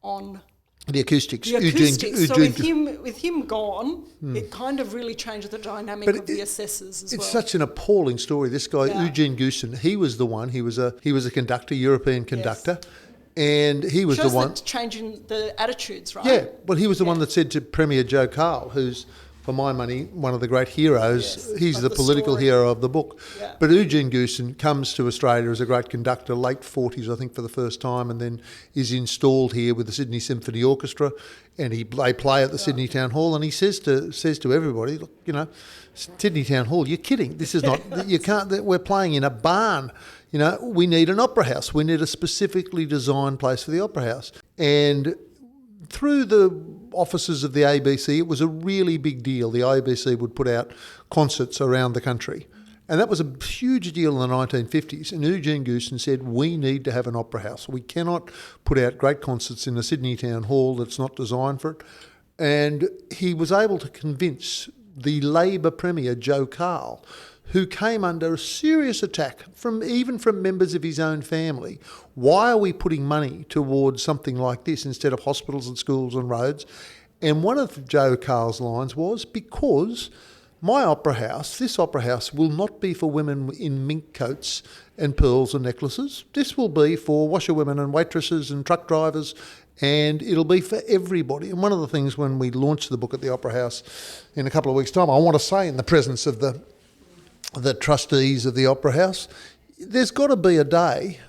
on the acoustics? So with him gone, it kind of really changed the dynamic of the assessors as well. It's such an appalling story. This guy, Eugene Goosen, he was the one. He was a conductor, European conductor. Yes. And he was the one changing the attitudes, right? Yeah. Well, he was the one that said to Premier Joe Carl, who's, for my money, one of the great heroes. Yes, he's the political hero of the book. Yeah. But Eugene Goosen comes to Australia as a great conductor, late 40s, I think, for the first time, and then is installed here with the Sydney Symphony Orchestra, and they play at the Sydney Town Hall, and he says to everybody, look, Sydney Town Hall, you're kidding. This is not, you can't, we're playing in a barn. We need an opera house. We need a specifically designed place for the opera house. And through the offices of the ABC, it was a really big deal. The ABC would put out concerts around the country. And that was a huge deal in the 1950s. And Eugene Goosen said, we need to have an opera house. We cannot put out great concerts in the Sydney Town Hall that's not designed for it. And he was able to convince the Labor Premier, Joe Carl, who came under a serious attack even from members of his own family. Why are we putting money towards something like this instead of hospitals and schools and roads? And one of Joe Carl's lines was, because my opera house, this opera house, will not be for women in mink coats and pearls and necklaces. This will be for washerwomen and waitresses and truck drivers, and it'll be for everybody. And one of the things when we launch the book at the Opera House in a couple of weeks' time, I want to say in the presence of the trustees of the Opera House, there's got to be a day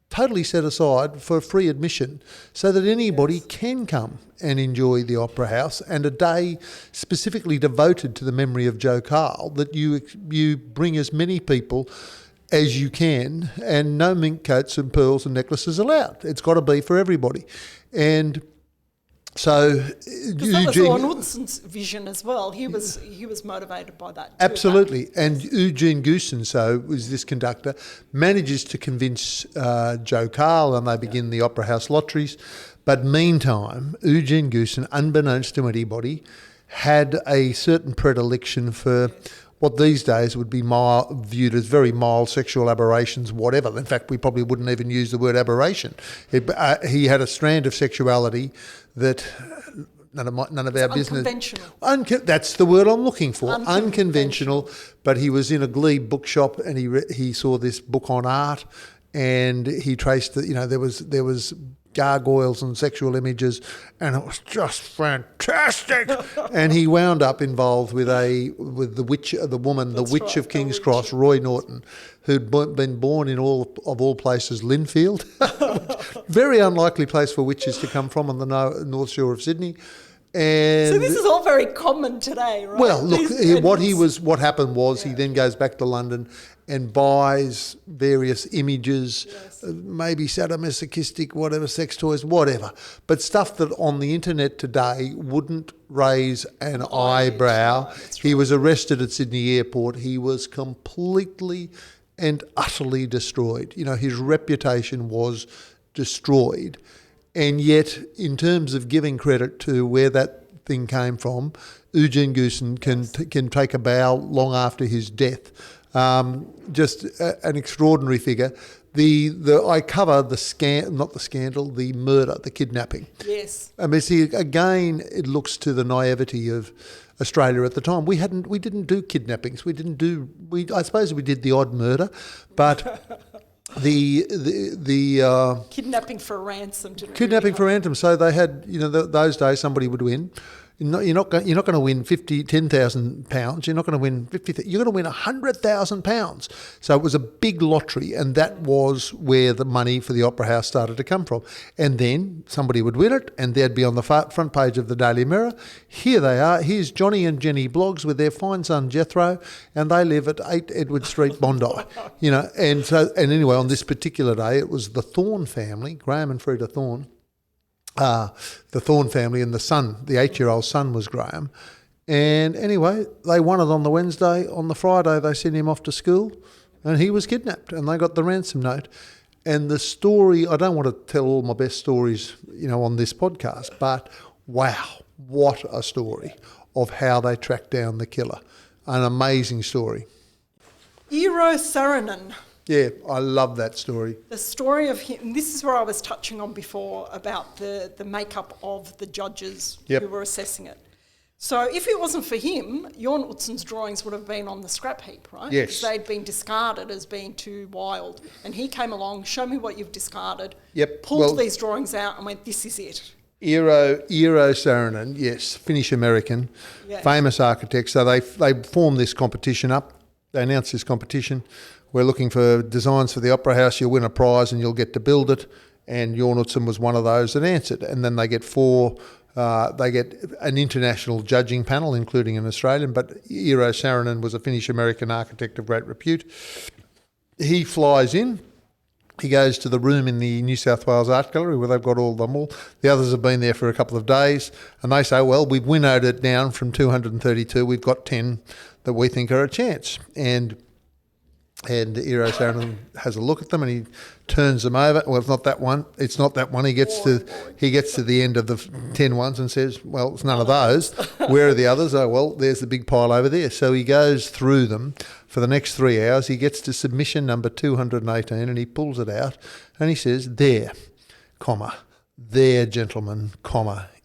totally set aside for free admission so that anybody can come and enjoy the Opera House, and a day specifically devoted to the memory of Joe Carl, that you bring as many people as you can, and no mink coats and pearls and necklaces allowed. It's got to be for everybody. And so that was Ron Utzon's vision as well. He was motivated by that too. Absolutely. And Eugene Goosen, so was this conductor, manages to convince Joe Carl, and they begin the Opera House lotteries. But meantime, Eugene Goosen, unbeknownst to anybody, had a certain predilection for what these days would be viewed as very mild sexual aberrations, whatever. In fact, we probably wouldn't even use the word aberration. He had a strand of sexuality that none of our business. Unconventional. That's the word I'm looking for. Unconventional. But he was in a Glebe bookshop, and he saw this book on art, and he traced that. There was gargoyles and sexual images, and it was just fantastic. And he wound up involved with the witch of King's Cross, Roy Norton, who'd been born in all places, Linfield, very unlikely place for witches to come from on the north shore of Sydney. And So this is all very common today, right? well, look, These- what happened was he then goes back to London and buys various images, maybe sadomasochistic, whatever, sex toys, whatever, but stuff that on the internet today wouldn't raise an eyebrow. He was arrested at Sydney Airport. He was completely and utterly destroyed. You know, his reputation was destroyed. And yet, in terms of giving credit to where that thing came from, Eugene Goosen can take a bow long after his death. Just an extraordinary figure. I cover the murder, the kidnapping. Yes. I mean, see, again, it looks to the naivety of Australia at the time. We didn't do kidnappings. I suppose we did the odd murder, but the Kidnapping for ransom. kidnapping for ransom. So they had, those days somebody would win. You're not going to win £10,000. You're not going to win 50. You're going to win £100,000. So it was a big lottery, and that was where the money for the Opera House started to come from. And then somebody would win it, and they'd be on the front page of the Daily Mirror. Here they are. Here's Johnny and Jenny Bloggs with their fine son Jethro, and they live at 8 Edward Street, Bondi. And anyway, on this particular day, it was the Thorne family, Graham and Frida Thorne. The Thorne family, and the son, the 8-year-old son, was Graham. And anyway, they won it on the Wednesday. On the Friday, they sent him off to school, and he was kidnapped, and they got the ransom note. And the story, I don't want to tell all my best stories, on this podcast, but wow, what a story of how they tracked down the killer. An amazing story. Eero Saarinen. Yeah, I love that story. The story of him, this is where I was touching on before about the makeup of the judges who were assessing it. So if it wasn't for him, Jorn Utsen's drawings would have been on the scrap heap, right? Yes. Because they'd been discarded as being too wild. And he came along, show me what you've discarded, pulled these drawings out and went, this is it. Eero Saarinen, yes, Finnish American, famous architect. So they formed this competition up. They announced this competition. We're looking for designs for the Opera House. You'll win a prize and you'll get to build it. And Jorn Utsen was one of those that answered. And then they get they get an international judging panel, including an Australian. But Eero Saarinen was a Finnish-American architect of great repute. He flies in. He goes to the room in the New South Wales Art Gallery where they've got all them all. The others have been there for a couple of days. And they say, well, we've winnowed it down from 232. We've got 10 that we think are a chance. And Eero Saarinen has a look at them and he turns them over. Well, it's not that one. It's not that one. He gets to the end of the 10 ones and says, well, it's none of those. Where are the others? Oh, well, there's the big pile over there. So he goes through them for the next 3 hours. He gets to submission number 218 and he pulls it out and he says, there, gentlemen,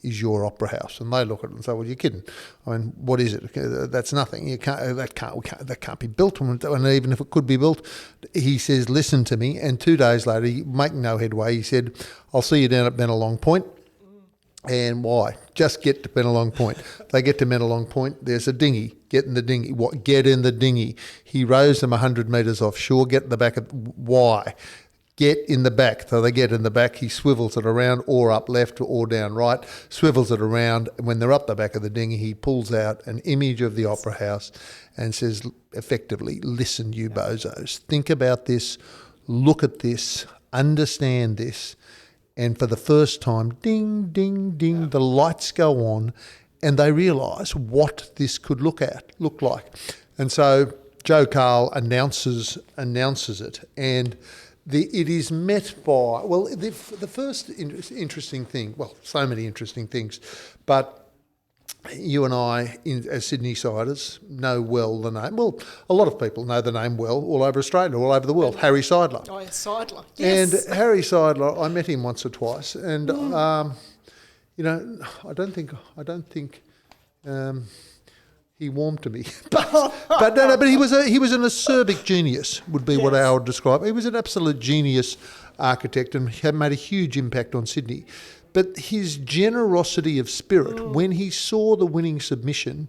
is your Opera House. And they look at it and say, well, you're kidding. I mean, what is it? That's nothing. That can't be built. And even if it could be built, he says, listen to me. And 2 days later, making no headway, he said, I'll see you down at Bennelong Point. And why? Just get to Bennelong Point. They get to Bennelong Point. There's a dinghy. Get in the dinghy. What? Get in the dinghy. He rows them 100 metres offshore. Get in the back of... Why? Get in the back. So they get in the back, he swivels it around, or up left or down right, swivels it around, and when they're up the back of the dinghy, he pulls out an image of the Opera House and says, effectively, listen, you bozos, think about this, look at this, understand this, and for the first time, ding, ding, ding, the lights go on, and they realise what this could look like. And so Joe Carl announces it, and it is met by, well, the first interesting thing, well, so many interesting things, but you and I, as Sydney-siders, know well the name. Well, a lot of people know the name well all over Australia, all over the world, Harry Seidler. Oh, yeah, Seidler, yes. And Harry Seidler, I met him once or twice, and, I don't think he warmed to me, but he was an acerbic genius, would be what I would describe. He was an absolute genius architect and had made a huge impact on Sydney. But his generosity of spirit when he saw the winning submission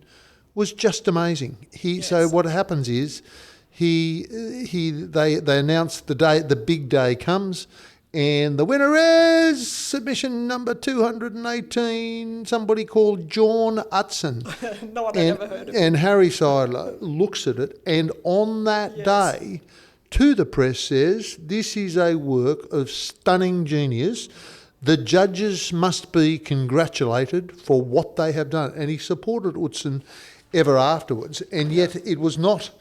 was just amazing. So what happens is they announce the big day comes, And the winner is submission number 218, somebody called John Utson. No one had ever heard of it. And Harry Seidler looks at it, and on that day, to the press says, this is a work of stunning genius. The judges must be congratulated for what they have done. And he supported Utson ever afterwards. And yet it was not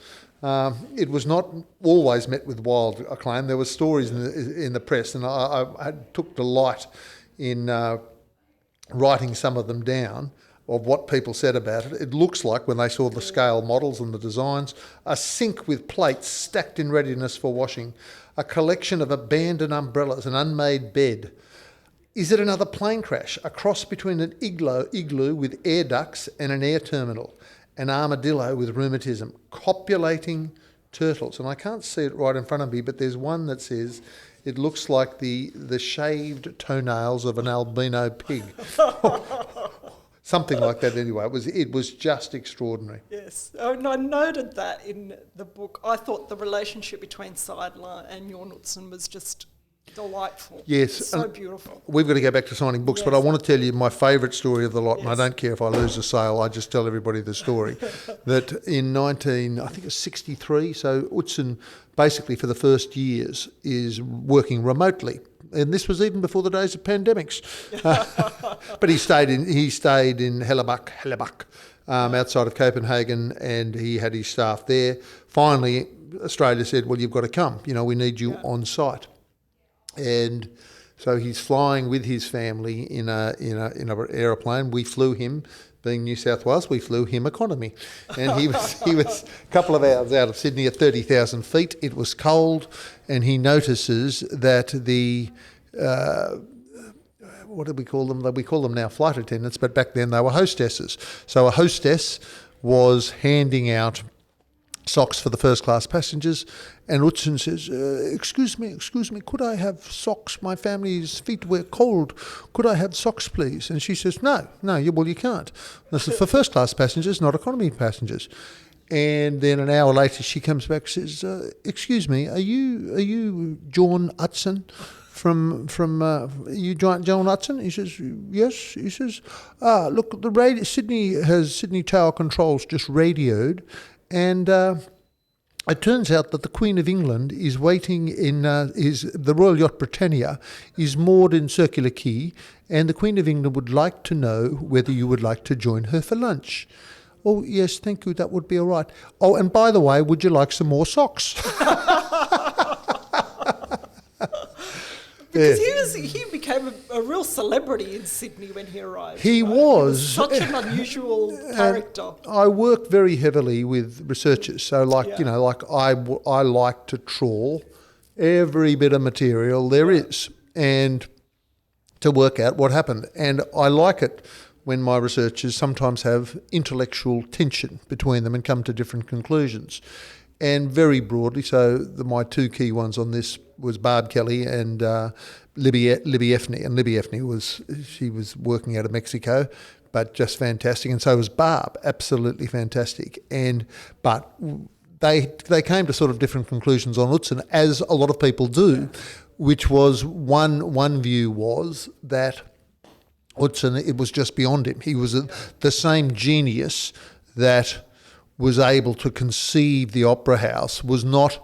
always met with wild acclaim. There were stories in the press, and I took delight in writing some of them down, of what people said about it. It looks like, when they saw the scale models and the designs, a sink with plates stacked in readiness for washing, a collection of abandoned umbrellas, an unmade bed. Is it another plane crash? A cross between an igloo with air ducts and an air terminal, an armadillo with rheumatism, copulating turtles. And I can't see it right in front of me, but there's one that says it looks like the shaved toenails of an albino pig. Something like that anyway. It was just extraordinary. Yes. Oh, and I noted that in the book. I thought the relationship between Seidler and Jorn Utzon was just delightful. Yes. So beautiful. We've got to go back to signing books, but I want to tell you my favourite story of the lot, and I don't care if I lose a sale, I just tell everybody the story, that in 1963, so Utzon basically for the first years is working remotely. And this was even before the days of pandemics. But he stayed in Hellebuck, outside of Copenhagen, and he had his staff there. Finally, Australia said, well, you've got to come. We need you on site. And so he's flying with his family in an aeroplane. We flew him, being New South Wales, we flew him economy. And he was a couple of hours out of Sydney at 30,000 feet. It was cold, and he notices that the what do we call them? We call them now flight attendants, but back then they were hostesses. So a hostess was handing out socks for the first class passengers, and Utzon says, excuse me, could I have socks? My family's feet were cold. Could I have socks, please? And she says, no, you can't. This is for first class passengers, not economy passengers. And then an hour later she comes back and says, excuse me, are you Jorn Utzon? From you, John Utzon? He says, yes. He says, look, Sydney Tower Controls just radioed, and it turns out that the Queen of England is waiting in the Royal Yacht Britannia is moored in Circular Quay, and the Queen of England would like to know whether you would like to join her for lunch. Oh, yes, thank you, that would be all right. Oh, and by the way, would you like some more socks? Because he became a real celebrity in Sydney when he arrived. He was such an unusual character. I work very heavily with researchers, so I like to trawl every bit of material there is, and to work out what happened. And I like it when my researchers sometimes have intellectual tension between them and come to different conclusions. And very broadly, so my two key ones on this was Barb Kelly and Libby Effney. And Libby Effney was working out of Mexico, but just fantastic. And so was Barb, absolutely fantastic. But they came to sort of different conclusions on Utzon, as a lot of people do, which was one view was that Utzon, it was just beyond him. He was the same genius that was able to conceive the Opera House, was not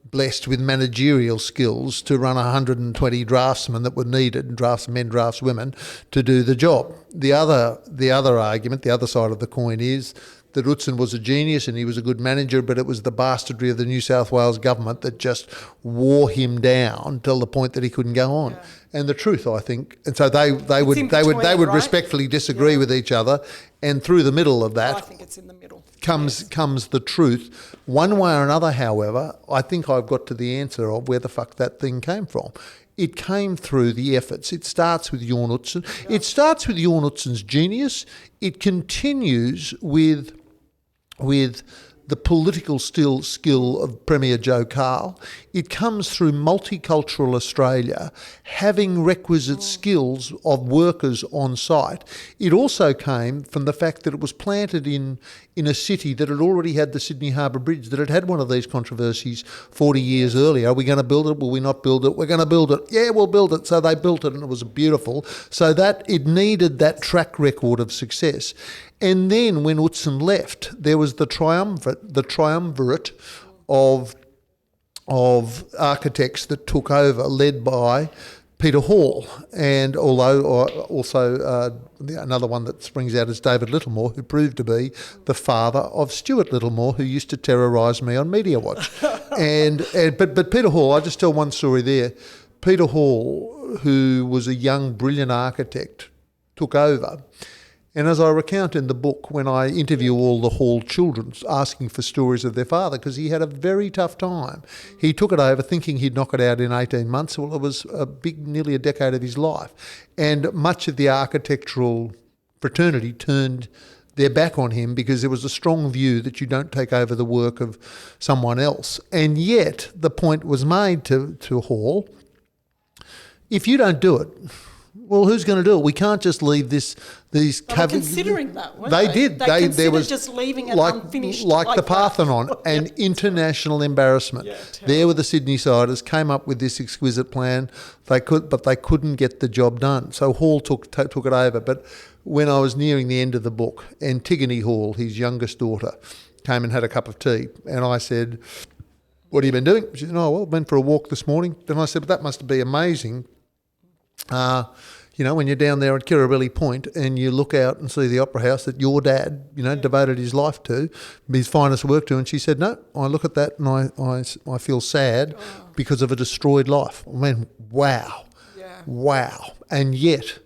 blessed with managerial skills to run 120 draftsmen that were needed, draftsmen, draftswomen, to do the job. The other argument, the other side of the coin is that Utzon was a genius and he was a good manager, but it was the bastardry of the New South Wales government that just wore him down till the point that he couldn't go on. Yeah. And the truth, I think, and so they would respectfully disagree with each other, and through the middle of that, I think it's in the middle, comes the truth. One way or another, however, I think I've got to the answer of where the fuck that thing came from. It came through the efforts. It starts with Jorn Utzon. Yeah. It starts with Jorn Utzon's genius. It continues with the political skill of Premier Joe Carl. It comes through multicultural Australia having requisite skills of workers on site. It also came from the fact that it was planted in a city that had already had the Sydney Harbour Bridge, that had had one of these controversies 40 years earlier. Are we going to build it? Will we not build it? We're going to build it. Yeah, we'll build it. So they built it and it was beautiful. So that it needed that track record of success. And then when Utzon left, there was the triumvirate of architects that took over, led by Peter Hall, and also another one that springs out is David Littlemore, who proved to be the father of Stuart Littlemore, who used to terrorise me on Media Watch. But Peter Hall, I'll just tell one story there. Peter Hall, who was a young, brilliant architect, took over. And as I recount in the book, when I interview all the Hall children asking for stories of their father, because he had a very tough time. He took it over thinking he'd knock it out in 18 months. Well, it was nearly a decade of his life. And much of the architectural fraternity turned their back on him because there was a strong view that you don't take over the work of someone else. And yet the point was made to Hall, if you don't do it, well, who's going to do it? We can't just leave these They were considering that, weren't they? They did. They considered just leaving it unfinished. Like the Parthenon, an international embarrassment. Yeah, there were the Sydney-siders, came up with this exquisite plan. But they couldn't get the job done. So Hall took it over. But when I was nearing the end of the book, Antigone Hall, his youngest daughter, came and had a cup of tea, and I said, "What have you been doing?" She said, "Oh, well, went for a walk this morning." Then I said, "But that must be amazing. When you're down there at Kirribilli Point and you look out and see the Opera House that your dad, devoted his life to, his finest work to." And she said, "No, I look at that and I feel sad because of a destroyed life." I mean, wow. Yeah. Wow. And yet,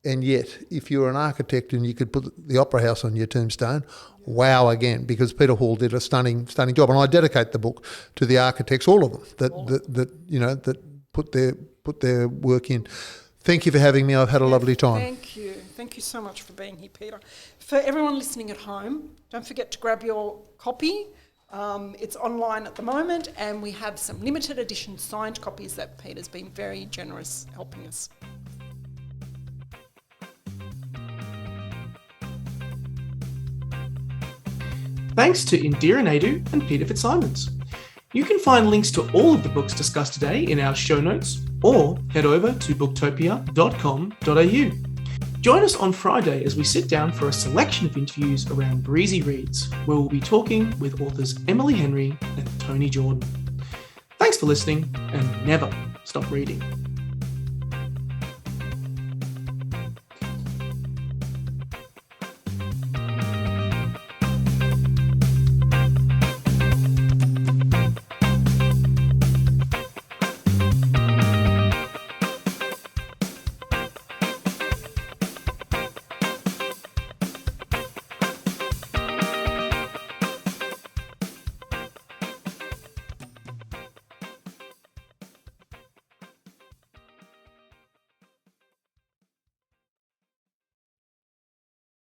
if you're an architect and you could put the Opera House on your tombstone, wow again, because Peter Hall did a stunning job. And I dedicate the book to the architects, all of them, that put their work in. Thank you for having me. I've had a lovely time. Thank you. Thank you so much for being here, Peter. For everyone listening at home, don't forget to grab your copy. It's online at the moment, and we have some limited edition signed copies that Peter's been very generous helping us. Thanks to Indira Naidoo and Peter FitzSimons. You can find links to all of the books discussed today in our show notes, or head over to booktopia.com.au. Join us on Friday as we sit down for a selection of interviews around breezy reads, where we'll be talking with authors Emily Henry and Tony Jordan. Thanks for listening, and never stop reading.